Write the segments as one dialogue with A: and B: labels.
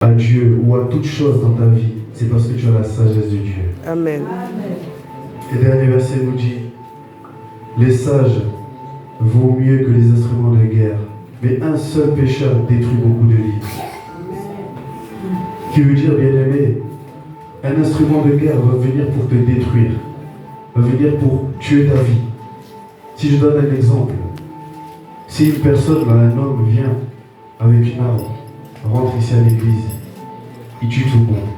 A: à Dieu ou à toute chose dans ta vie, c'est parce que tu as la sagesse de Dieu.
B: Amen.
A: Et le dernier verset nous dit, les sages vaut mieux que les instruments de guerre, mais un seul pécheur détruit beaucoup de livres. Qui veut dire, bien aimé, un instrument de guerre va venir pour te détruire, va venir pour tuer ta vie. Si je donne un exemple, si une personne, un homme vient avec une arme, rentre ici à l'église, il tue tout le monde.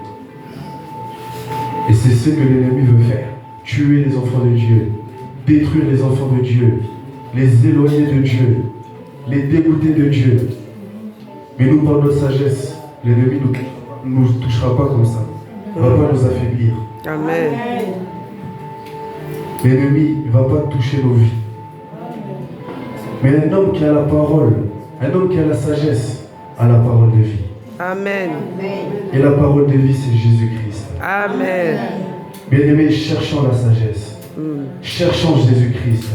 A: Et c'est ce que l'ennemi veut faire. Tuer les enfants de Dieu, détruire les enfants de Dieu, les éloigner de Dieu, les dégoûter de Dieu. Mais nous, par notre sagesse, l'ennemi ne nous touchera pas comme ça. Il ne va pas nous affaiblir.
B: Amen.
A: L'ennemi ne va pas toucher nos vies. Mais un homme qui a la parole, un homme qui a la sagesse, a la parole de vie.
B: Amen.
A: Et la parole de vie, c'est Jésus-Christ.
B: Amen.
A: Bien-aimés, cherchons la sagesse. Cherchons Jésus-Christ,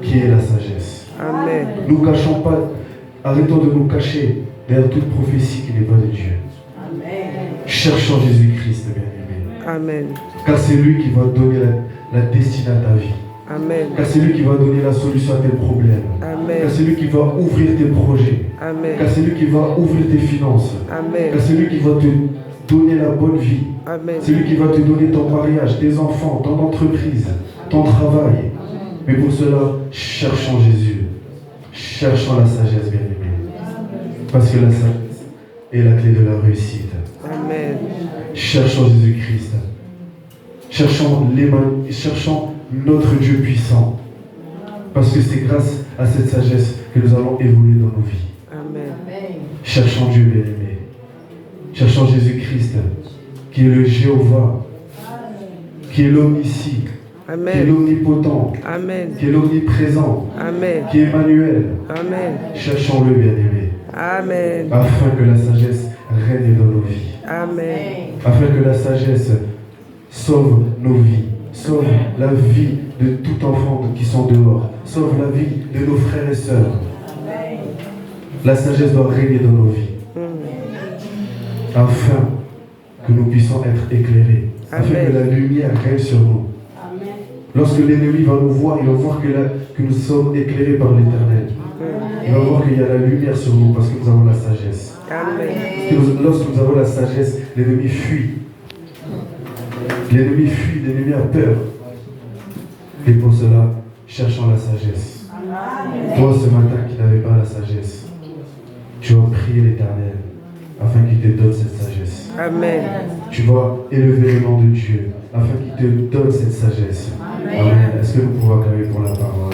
A: qui est la sagesse.
B: Amen.
A: Nous ne cachons pas, arrêtons de nous cacher derrière toute prophétie qui n'est pas de Dieu.
C: Amen.
A: Cherchons Jésus-Christ, bien-aimés.
B: Amen.
A: Car c'est lui qui va donner la destinée à ta vie.
B: Amen.
A: Car c'est lui qui va donner la solution à tes problèmes.
B: Amen.
A: Car c'est lui qui va ouvrir tes projets.
B: Amen.
A: Car c'est lui qui va ouvrir tes finances.
B: Amen.
A: Car c'est lui qui va te donner la bonne vie.
B: Amen.
A: C'est lui qui va te donner ton mariage, tes enfants, ton entreprise, ton travail. Mais pour cela, cherchons Jésus. Cherchons la sagesse, bien-aimés. Parce que la sagesse est la clé de la réussite.
B: Amen.
A: Cherchons Jésus-Christ. Cherchons notre Dieu puissant. Parce que c'est grâce à cette sagesse que nous allons évoluer dans nos vies.
B: Amen.
A: Cherchons Dieu, bien-aimé. Cherchons Jésus-Christ, qui est le Jéhovah, qui est l'omniscient, qui est
B: Amen.
A: l'omnipotent,
B: Amen.
A: qui est l'omniprésent,
B: Amen.
A: qui est Emmanuel.
B: Amen.
A: Cherchons-le, bien-aimé,
B: Amen.
A: afin que la sagesse règne dans nos vies.
B: Amen.
A: Afin que la sagesse sauve nos vies, sauve la vie de tout enfant qui sont dehors, sauve la vie de nos frères et sœurs. La sagesse doit régner dans nos vies, afin que nous puissions être éclairés, afin que la lumière règne sur nous. Lorsque l'ennemi va nous voir, il va voir que nous sommes éclairés par l'Éternel. Il va voir qu'il y a la lumière sur nous parce que nous avons la sagesse.
B: Amen.
A: Lorsque nous avons la sagesse, l'ennemi fuit. L'ennemi fuit, l'ennemi a peur. Et pour cela, cherchons la sagesse. Toi, ce matin, qui n'avais pas la sagesse, tu vas prier l'Éternel afin qu'il te donne cette sagesse.
B: Amen.
A: Tu vas élever le nom de Dieu afin qu'il te donne cette sagesse. Amen. Est-ce que nous pouvons acclamer pour la parole?